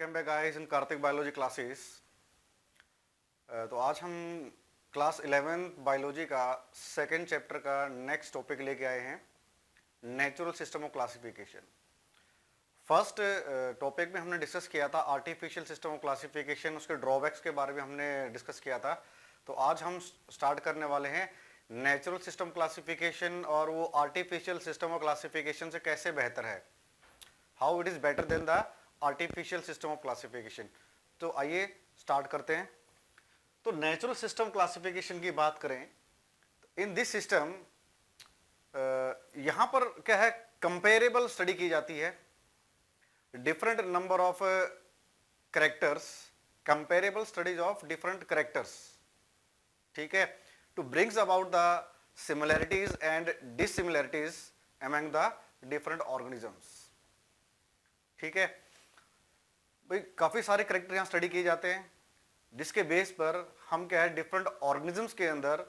Welcome back guys in Kartik biology classes. तो आज हम क्लास 11th बायोलॉजी का सेकेंड चैप्टर का नेक्स्ट टॉपिक लेके आए हैं, natural system of classification. First topic में हमने डिस्कस किया था आर्टिफिशियल सिस्टम ऑफ क्लासिफिकेशन, उसके ड्रॉबैक्स के बारे में हमने डिस्कस किया था। तो आज हम स्टार्ट करने वाले हैं नेचुरल सिस्टम क्लासिफिकेशन और वो आर्टिफिशियल सिस्टम ऑफ क्लासिफिकेशन से कैसे बेहतर है, how it is better than the artificial system of classification. तो आइए स्टार्ट करते हैं। तो नेचुरल सिस्टम क्लासिफिकेशन की बात करें, इन दिस सिस्टम यहां पर क्या है, कंपेरेबल स्टडी की जाती है, different number of characters, comparable studies of different characters, ठीक है, to brings about the similarities and dissimilarities among the different organisms. ठीक है भाई, काफी सारे कैरेक्टर यहां स्टडी किए जाते हैं जिसके बेस पर हम क्या है डिफरेंट ऑर्गेनिजम्स के अंदर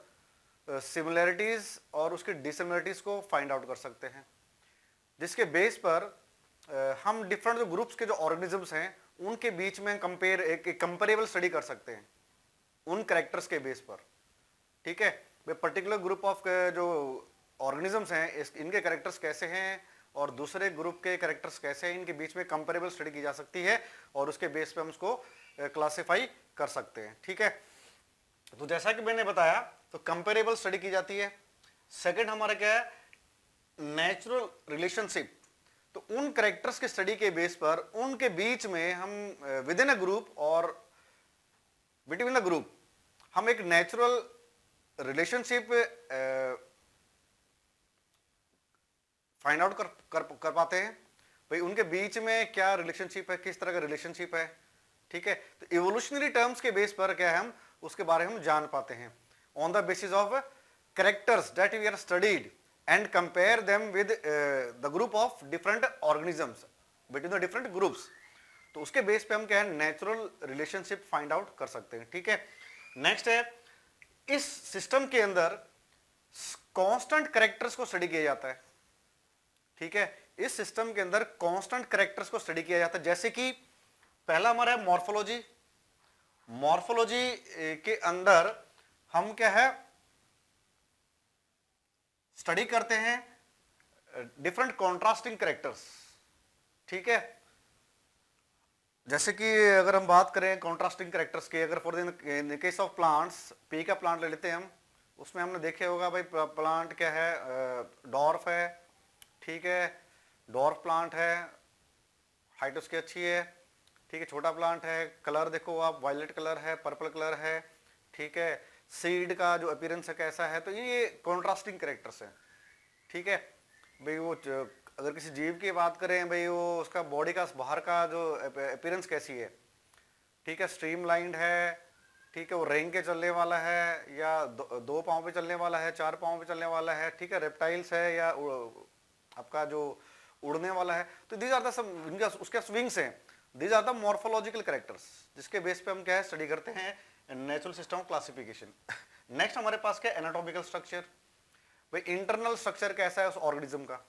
सिमिलैरिटीज और उसके डिसिमिलैरिटीज को फाइंड आउट कर सकते हैं, जिसके बेस पर हम डिफरेंट जो ग्रुप्स के जो ऑर्गेनिजम्स हैं उनके बीच में एक कंपेरेबल स्टडी कर सकते हैं उन कैरेक्टर्स के बेस पर। ठीक है भाई, पर्टिकुलर ग्रुप ऑफ जो ऑर्गेनिजम्स हैं इनके कैरेक्टर्स कैसे हैं और दूसरे ग्रुप के कैरेक्टर्स कैसे हैं, इनके बीच में कंपेरेबल स्टडी की जा सकती है और उसके बेस पे हम उसको क्लासिफाई कर सकते हैं। ठीक है, तो जैसा कि मैंने बताया तो कंपेरेबल स्टडी की जाती है। सेकंड हमारा क्या है, नेचुरल रिलेशनशिप। तो उन कैरेक्टर्स के स्टडी के बेस पर उनके बीच में हम विद इन अ ग्रुप और बिटवीन द ग्रुप हम एक नेचुरल रिलेशनशिप फाइंड आउट कर पाते हैं भाई उनके बीच में क्या रिलेशनशिप है, किस तरह का रिलेशनशिप है। ठीक है, तो इवोल्यूशनरी टर्म्स के बेस पर क्या है हम उसके बारे में जान पाते हैं on the basis of characters that we are studied and compare them with the group of different organisms between the different groups. तो उसके बेस पे हम क्या है नेचुरल रिलेशनशिप फाइंड आउट कर सकते हैं। ठीक है, नेक्स्ट है, इस सिस्टम के अंदर कांस्टेंट कैरेक्टर्स को स्टडी किया जाता है। ठीक है, इस सिस्टम के अंदर कांस्टेंट कैरेक्टर्स को स्टडी किया जाता है, जैसे कि पहला हमारा है मॉर्फोलॉजी। मॉर्फोलॉजी के अंदर हम क्या है स्टडी करते हैं डिफरेंट कॉन्ट्रास्टिंग कैरेक्टर्स। ठीक है, जैसे कि अगर हम बात करें कॉन्ट्रास्टिंग कैरेक्टर्स की, अगर for in case of plants, P का प्लांट ले लेते हैं हम, उसमें हमने देखे होगा भाई प्लांट क्या है, डॉर्फ है। ठीक है, डॉर्फ प्लांट है, हाइट उसकी अच्छी है। ठीक है, छोटा प्लांट है, कलर देखो आप, वायलेट कलर है, पर्पल कलर है। ठीक है, सीड का जो अपीयरेंस है कैसा है, तो ये कॉन्ट्रास्टिंग कैरेक्टर्स हैं। ठीक है भाई, वो अगर किसी जीव की बात करें भाई, वो उसका बॉडी का बाहर का जो अपीयरेंस कैसी है। ठीक है, स्ट्रीमलाइंड है। ठीक है, वो रेंग के चलने वाला है या दो पाँव पे चलने वाला है, चार पाँव पे चलने वाला है। ठीक है, रेप्टाइल्स है या आपका जो उड़ने वाला है। तो दीज आर द सम, इनका उसके स्विंग्स हैं, these are the morphological characters, जिसके बेस पे हम क्या है स्टडी करते हैं natural system of classification. Next हमारे पास क्या, एनाटॉमिकल स्ट्रक्चर। भाई इंटरनल स्ट्रक्चर कैसा है उस ऑर्गेनिज्म का,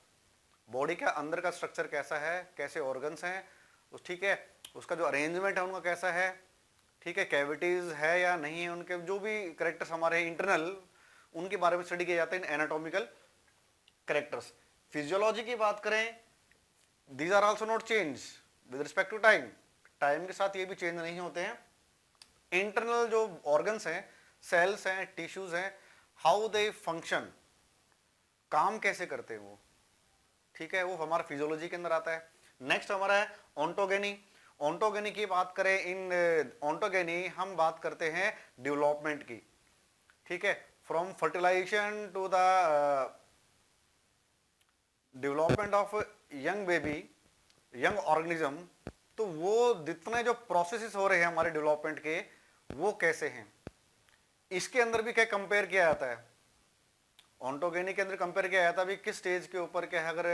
बॉडी का अंदर का स्ट्रक्चर कैसा है, कैसे ऑर्गन्स हैं उस, ठीक है, उसका जो अरेंजमेंट है उनका कैसा है। ठीक है, कैविटीज है या नहीं है, उनके जो भी कैरेक्टर्स हमारे इंटरनल, उनके बारे में स्टडी किए जाते हैं एनाटॉमिकल कैरेक्टर्स। फिजियोलॉजी की बात करें, these are also not change with respect to time, time के साथ ये भी चेंज नहीं होते हैं। इंटरनल जो ऑर्गन्स हैं, सेल्स हैं, टिश्यूज हैं, हाउ दे फंक्शन, काम कैसे करते हैं वो, ठीक है, वो हमारा फिजियोलॉजी के अंदर आता है। नेक्स्ट हमारा है ऑन्टोगेनी। ऑन्टोगेनी की बात करें, इन ऑन्टोगेनी हम बात करते हैं डेवलपमेंट की। ठीक है, from fertilization to the development of young baby, young organism, तो वो जितने जो प्रोसेसेस हो रहे हैं हमारे डेवलपमेंट के, वो कैसे हैं, इसके अंदर भी क्या कंपेयर किया जाता है। ऑन्टोगेनी के अंदर कंपेयर किया जाता है भी किस स्टेज के ऊपर क्या है, अगर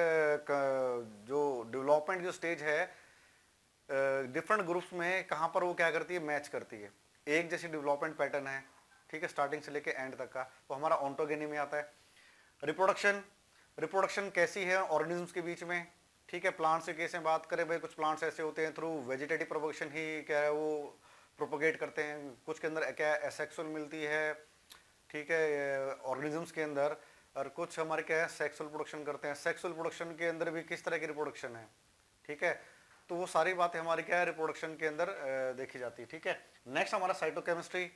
जो डेवलपमेंट जो स्टेज है डिफरेंट ग्रुप्स में कहाँ पर वो क्या करती है, मैच करती है, एक जैसी डेवलपमेंट पैटर्न है। ठीक है, स्टार्टिंग से लेके एंड तक का, वो हमारा ऑन्टोगेनी में आता है। रिप्रोडक्शन, रिप्रोडक्शन कैसी है ऑर्गेनिजम्स के बीच में, ठीक है, प्लांट्स के केस में बात करें भाई, कुछ प्लांट्स ऐसे होते हैं थ्रू वेजिटेटिव प्रोपगेशन ही क्या है वो प्रोपोगेट करते हैं, कुछ के अंदर क्या है एसेक्सुअल मिलती है, ठीक है, ऑर्गेनिजम्स के अंदर, और कुछ हमारे क्या है सेक्सुअल प्रोडक्शन करते हैं। सेक्सुअल प्रोडक्शन के अंदर भी किस तरह की रिप्रोडक्शन है, ठीक है, तो वो सारी बातें हमारी क्या है रिप्रोडक्शन के अंदर देखी जाती है। ठीक है, नेक्स्ट हमारा साइटोकेमिस्ट्री।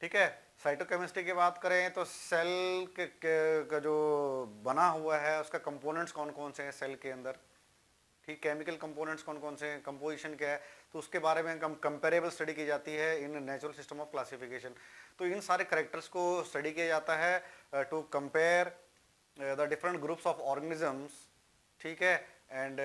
ठीक है, साइटोकेमिस्ट्री की बात करें तो सेल का जो बना हुआ है उसका कंपोनेंट्स कौन कौन से हैं सेल के अंदर, ठीक, केमिकल कंपोनेंट्स कौन कौन से हैं, कंपोजिशन क्या है, तो उसके बारे में कंपेरेबल स्टडी की जाती है in natural system of classification. तो इन सारे करेक्टर्स को स्टडी किया जाता है to compare the different groups of organisms, ठीक है, and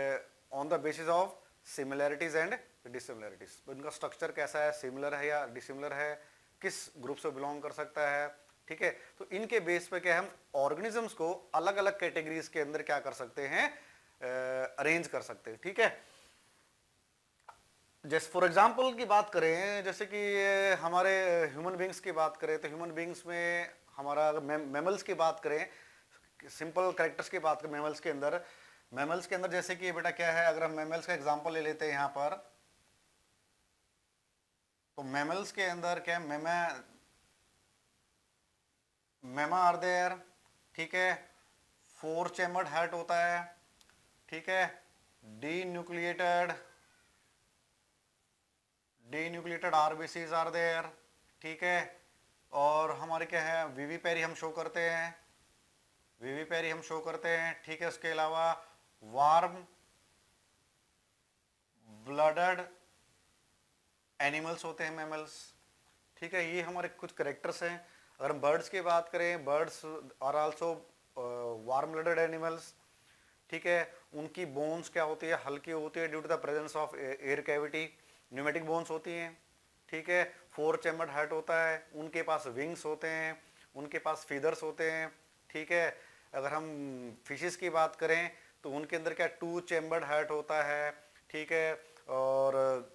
on the basis of similarities and dissimilarities. तो इनका स्ट्रक्चर कैसा है, सिमिलर है या डिसिमिलर है, किस ग्रुप से बिलोंग कर सकता है, ठीक है, तो इनके बेस पे क्या हम ऑर्गेनिजम्स को अलग अलग कैटेगरीज के अंदर क्या कर सकते हैं, अरेंज कर सकते हैं। ठीक है, जैसे फॉर एग्जांपल की बात करें, जैसे कि हमारे ह्यूमन बींग्स की बात करें तो ह्यूमन बींग्स में हमारा मैमल्स की बात करें, सिंपल कैरेक्टर्स की बात करें मैमल्स के अंदर जैसे कि बेटा क्या है, अगर हम मैमल्स का एग्जांपल ले लेते हैं यहाँ पर, तो मैमल्स के अंदर क्या है, मैमा आर देयर, ठीक है, 4 चैम्बर्ड हार्ट होता है, ठीक है, डीन्यूक्लिएटेड आरबीसीज आर देयर, ठीक है, और हमारे क्या है वीवीपेरी हम शो करते हैं, ठीक है, उसके अलावा वार्म ब्लडेड एनिमल्स होते हैं मैमल्स। ठीक है, ये हमारे कुछ करेक्टर्स हैं। अगर हम बर्ड्स की बात करें, birds are also warm blooded animals, ठीक है, उनकी बोन्स क्या होती है, हल्की होती है due to the presence of air cavity, pneumatic bones होती हैं, ठीक है, 4 चैम्बर्ड हार्ट होता है, उनके पास विंग्स होते हैं, उनके पास फीदर्स होते हैं, ठीक है। अगर हम फिशेस की बात करें तो उनके अंदर क्या 2 चैम्बर्ड हार्ट होता है, ठीक है, और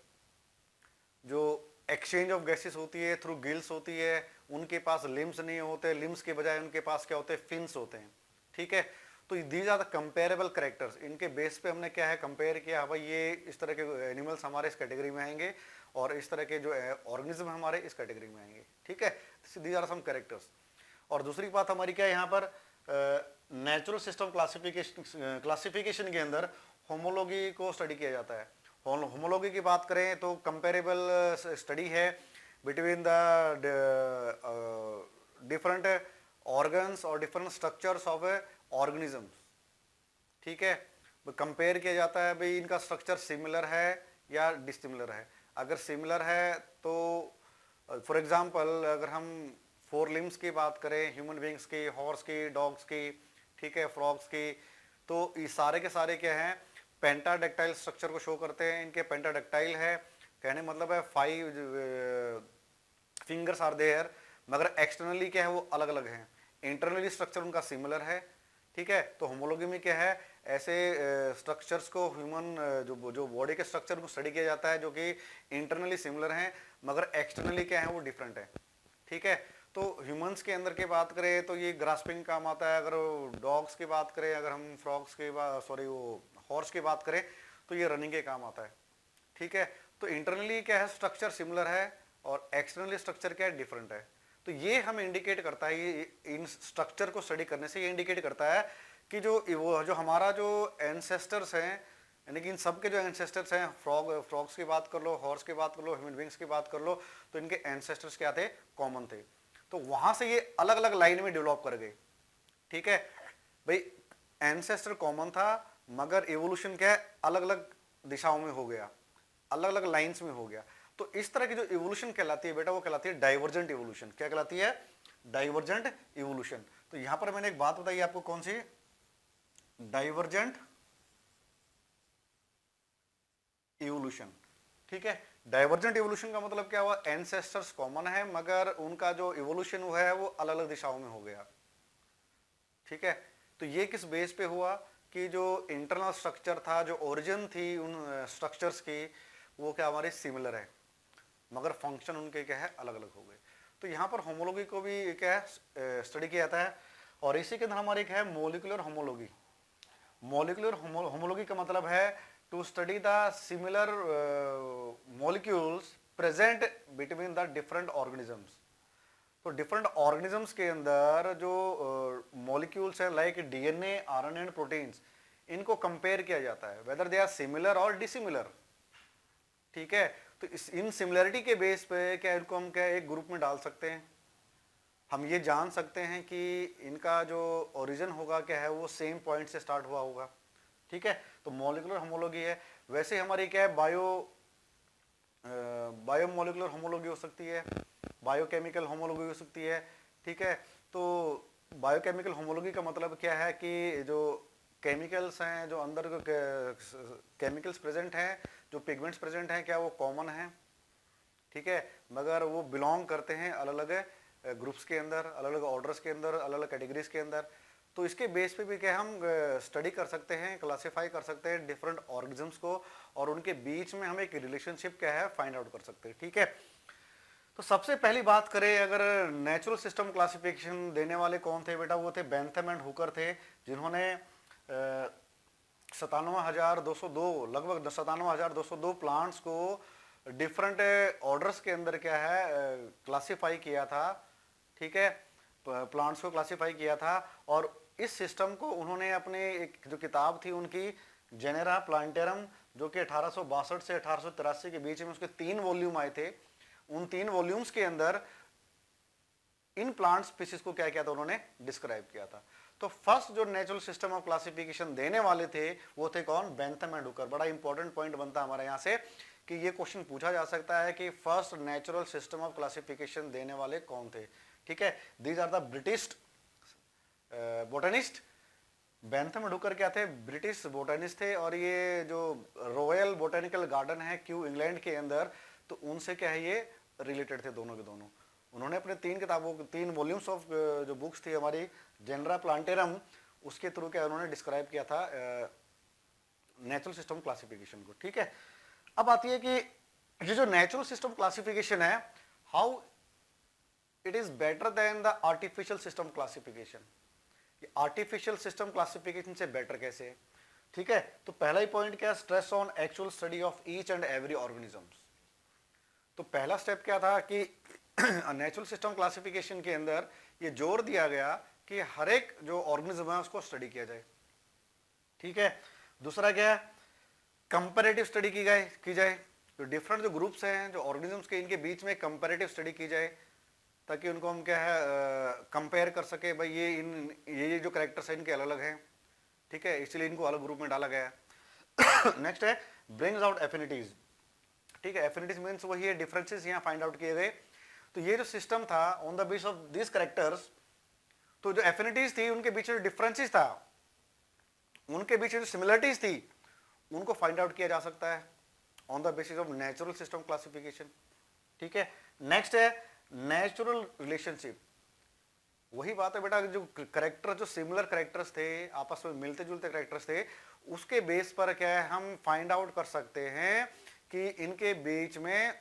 जो एक्सचेंज ऑफ गैसेस होती है थ्रू गिल्स होती है, उनके पास लिम्स नहीं होते, लिम्स के बजाय उनके पास क्या होते हैं, फिन्स होते हैं। ठीक है, तो these are the comparable characters, इनके बेस पे हमने क्या है कंपेयर किया, भाई ये इस तरह के एनिमल्स हमारे इस कैटेगरी में आएंगे और इस तरह के जो ऑर्गेनिज्म हमारे इस कैटेगरी में आएंगे। ठीक है, दीज आर सम करेक्टर्स। और दूसरी बात हमारी क्या है यहाँ पर, नेचुरल सिस्टम क्लासिफिकेशन के अंदर होमोलॉजी को स्टडी किया जाता है। होमोलॉजी की बात करें तो कंपेरेबल स्टडी है बिटवीन द डिफरेंट ऑर्गन्स और डिफरेंट स्ट्रक्चर्स ऑफ ऑर्गेनिजम्स। ठीक है, कंपेयर किया जाता है भाई इनका स्ट्रक्चर सिमिलर है या डिसिमिलर है। अगर सिमिलर है तो फॉर एग्जांपल अगर हम 4 लिम्स की बात करें, ह्यूमन बींग्स की, हॉर्स की, डॉग्स की, ठीक है, फ्रॉग्स की, तो ये सारे के सारे क्या हैं, पेंटाडेक्टाइल स्ट्रक्चर को शो करते हैं। इनके पेंटाडेक्टाइल है, कहने मतलब है 5 फिंगर्स आर देयर, मगर एक्सटर्नली क्या है वो अलग अलग हैं, इंटरनली स्ट्रक्चर उनका सिमिलर है। ठीक है, तो होमोलॉजी में क्या है, ऐसे स्ट्रक्चर्स को ह्यूमन जो बॉडी के स्ट्रक्चर को स्टडी किया जाता है जो कि इंटरनली सिमिलर हैं मगर एक्सटर्नली क्या है वो डिफरेंट है। ठीक है, तो ह्यूमंस के अंदर की बात करें तो ये ग्रास्पिंग काम आता है। अगर डॉग्स की बात करें, अगर हम फ्रॉग्स की बात वो हॉर्स की बात करें तो ये रनिंग के काम आता है। ठीक है, तो इंटरनली क्या है स्ट्रक्चर सिमिलर है और एक्सटर्नली स्ट्रक्चर क्या है डिफरेंट है। तो ये हमें इंडिकेट करता है, इन स्ट्रक्चर को स्टडी करने से ये इंडिकेट करता है कि जो हमारा जो एंसेस्टर्स हैं, यानी कि इन सब के जो एंसेस्टर्स हैं, फ्रॉग्स की बात कर लो, हॉर्स की बात कर लो, ह्यूमन बींग्स की बात कर लो, तो इनके एंसेस्टर्स क्या थे, कॉमन थे। तो वहां से ये अलग अलग लाइन में डेवलप कर गए। ठीक है भाई, एंसेस्टर कॉमन था मगर एवोल्यूशन क्या है अलग अलग दिशाओं में हो गया, अलग अलग लाइंस में हो गया। तो इस तरह की जो इवोल्यूशन कहलाती है बेटा वो कहलाती है डाइवर्जेंट इवोल्यूशन। क्या कहलाती है, डाइवर्जेंट इवोल्यूशन। तो यहां पर मैंने एक बात बताई आपको, कौन सी, डाइवर्जेंट इवोल्यूशन। ठीक है, डाइवर्जेंट इवोल्यूशन का मतलब क्या हुआ, एंसेस्टर्स कॉमन है मगर उनका जो इवोल्यूशन हुआ है वो अलग अलग दिशाओं में हो गया। ठीक है, तो ये किस बेस पे हुआ कि जो इंटरनल स्ट्रक्चर था, जो ओरिजिन थी उन स्ट्रक्चर्स की, वो क्या हमारे सिमिलर है मगर फंक्शन उनके क्या है अलग अलग हो गए। तो यहाँ पर होमोलॉजी को भी क्या है स्टडी किया जाता है। और इसी के अंदर हमारे क्या है मोलिकुलर होमोलॉजी। मॉलिक्यूलर होमोलॉजी का मतलब है to study the similar molecules present between the different organisms. तो डिफरेंट ऑर्गेनिजम्स के अंदर जो मॉलिक्यूल्स हैं like DNA, RNA and proteins, इनको कंपेयर किया जाता है वेदर दे आर सिमिलर और डिसिमिलर। ठीक है, तो इस इन सिमिलरिटी के बेस पे क्या इनको हम क्या एक ग्रुप में डाल सकते हैं। हम ये जान सकते हैं कि इनका जो ओरिजिन होगा क्या है वो सेम पॉइंट से स्टार्ट हुआ होगा। ठीक है, तो मॉलिक्यूलर होमोलॉजी है। वैसे हमारी क्या है बायोमोलिकुलर होमोलॉजी हो सकती है, बायोकेमिकल होमोलॉजी हो सकती है। ठीक है, तो बायोकेमिकल होमोलॉजी का मतलब क्या है कि जो केमिकल्स हैं, जो अंदर जो केमिकल्स प्रेजेंट हैं, जो पिगमेंट्स प्रेजेंट हैं, क्या वो कॉमन हैं। ठीक है, मगर वो बिलोंग करते हैं अलग अलग ग्रुप्स के अंदर, अलग अलग ऑर्डर्स के अंदर, अलग अलग कैटेगरीज के अंदर। तो इसके बेस पे भी क्या हम स्टडी कर सकते हैं, क्लासिफाई कर सकते हैं डिफरेंट ऑर्गेनिजम्स को, और उनके बीच में हम एक रिलेशनशिप क्या है फाइंड आउट कर सकते हैं। ठीक है, तो सबसे पहली बात करें अगर नेचुरल सिस्टम क्लासिफिकेशन देने वाले कौन थे बेटा, वो थे बेंथम एंड हुकर थे, जिन्होंने 97,202 लगभग 97,202 प्लांट्स को डिफरेंट ऑर्डर्स के अंदर क्या है क्लासिफाई किया था। ठीक है, प्लांट्स को क्लासिफाई किया था, और इस सिस्टम को उन्होंने अपने एक जो किताब थी उनकी जेनेरा प्लांटेरम, जो कि 1862 से 1883 के बीच में उसके 3 वॉल्यूम आए थे। उन 3 वॉल्यूम्स के अंदर इन प्लांट स्पीसीज को क्या किया था, उन्होंने डिस्क्राइब किया था। तो फर्स्ट जो नेचुरल सिस्टम ऑफ क्लासिफिकेशन देने वाले थे वो थे कौन, बेंथम एंड हुकर। बड़ा इंपॉर्टेंट पॉइंट बनता है हमारे यहाँ से कि ये क्वेश्चन पूछा जा सकता है कि first natural system of classification देने वाले कौन थे। ठीक है, these are the British botanist. Bentham and Hooker क्या थे, ब्रिटिश बोटनिस्ट थे, और ये जो रॉयल बोटेनिकल गार्डन है क्यू इंग्लैंड के अंदर, तो उनसे क्या है ये रिलेटेड थे दोनों के दोनों। उन्होंने अपने 3 किताबों, 3 वॉल्यूम्स ऑफ जो बुक्स थी हमारी जेनरा प्लांटेरम, उसके थ्रू क्या उन्होंने डिस्क्राइब किया था नेचुरल सिस्टम क्लासिफिकेशन को। ठीक है, अब आती है कि ये जो नेचुरल सिस्टम क्लासिफिकेशन है, how it is better than the artificial system classification. Artificial system classification से बेटर कैसे है। ठीक है, तो पहला ही पॉइंट क्या, stress on actual study of each and every organisms. तो पहला स्टेप क्या था कि नेचुरल सिस्टम क्लासिफिकेशन के अंदर ये जोर दिया गया कि हर एक जो ऑर्गेनिज्म है उसको स्टडी किया जाए। ठीक है, दूसरा क्या है, कंपैरेटिव स्टडी की जाए, जो डिफरेंट जो ग्रुप्स हैं जो ऑर्गेनिजम्स के, इनके बीच में कंपैरेटिव स्टडी की जाए, ताकि उनको हम क्या है कंपेयर कर सके, भाई ये जो कैरेक्टर्स हैं इनके अलग अलग हैं। ठीक है, इसलिए इनको अलग ग्रुप में डाला गया है। नेक्स्ट है ब्रिंग्स आउट एफिनिटीज। ठीक है, एफिनिटीज मीन्स वही है, डिफरेंसेस यहाँ फाइंड आउट किए गए। तो ये जो सिस्टम था on the base of this characters, तो जो एफिनिटीज थी उनके बीच जो डिफरेंसेस था, उनके बीच जो सिमिलरिटीज थी, उनको फाइंड आउट किया जा सकता है on the basis of natural system classification. ठीक है, नेक्स्ट है नेचुरल रिलेशनशिप। वही बात है बेटा, जो करेक्टर, जो सिमिलर करेक्टर्स थे, आपस में मिलते जुलते करेक्टर्स थे, उसके बेस पर क्या है हम फाइंड आउट कर सकते हैं कि इनके बीच में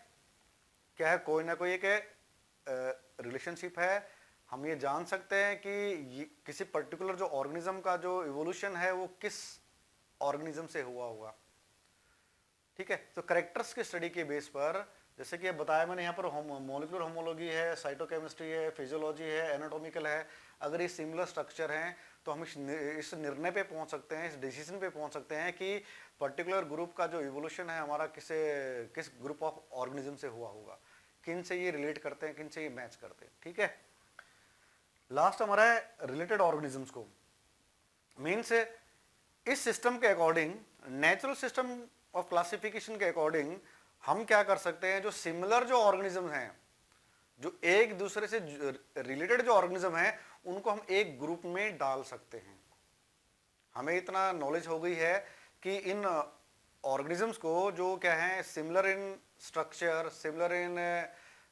क्या है, कोई ना कोई एक रिलेशनशिप है। हम ये जान सकते हैं कि किसी पर्टिकुलर जो ऑर्गेनिज्म का जो इवोल्यूशन है वो किस ऑर्गेनिज्म से हुआ होगा। ठीक है, तो करेक्टर्स की स्टडी के बेस पर, जैसे कि बताया मैंने यहाँ पर मॉलिक्यूलर होमोलॉजी है, साइटोकेमिस्ट्री है, फिजियोलॉजी है, एनाटॉमिकल है, अगर ये सिमिलर स्ट्रक्चर हैं तो हम इस निर्णय पे पहुंच सकते हैं, इस डिसीजन पे पहुंच सकते हैं कि पर्टिकुलर ग्रुप का जो इवोल्यूशन है हमारा किस ग्रुप ऑफ ऑर्गेनिज्म से हुआ होगा, किन से ये रिलेट करते हैं, किन से ये मैच करते हैं। ठीक है, लास्ट हमारा है रिलेटेड ऑर्गेनिजम्स को, मीन्स इस सिस्टम के according, natural system of classification के अकॉर्डिंग हम क्या कर सकते हैं, जो सिमिलर जो ऑर्गेनिज्म हैं, जो एक दूसरे से रिलेटेड जो ऑर्गेनिज्म है, उनको हम एक ग्रुप में डाल सकते हैं। हमें इतना नॉलेज हो गई है कि इन ऑर्गेनिजम्स को जो क्या है similar in structure, similar in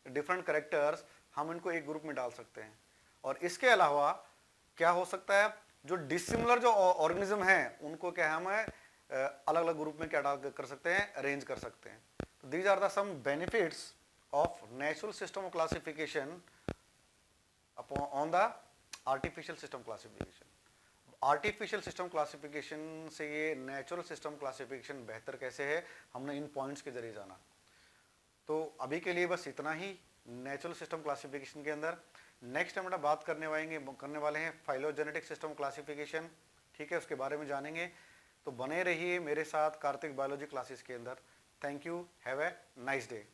different characters, हम इनको एक ग्रुप में डाल सकते हैं। और इसके अलावा क्या हो सकता है, जो डिसिमिलर जो ऑर्गेनिज्म हैं उनको क्या हम अलग अलग ग्रुप में क्या डाल कर सकते हैं, अरेंज कर सकते हैं। तो these are the some benefits of natural system of classification on the artificial system classification. Artificial system classification से ये नेचुरल सिस्टम क्लासिफिकेशन बेहतर कैसे है, हमने इन पॉइंट्स के जरिए जाना। तो अभी के लिए बस इतना ही नेचुरल सिस्टम क्लासिफिकेशन के अंदर। नेक्स्ट हम बात करने वाले हैं फाइलोजेनेटिक सिस्टम क्लासिफिकेशन, ठीक है, उसके बारे में जानेंगे। तो बने रहिए मेरे साथ कार्तिक बायोलॉजी क्लासेस के अंदर। Thank you, have a nice day.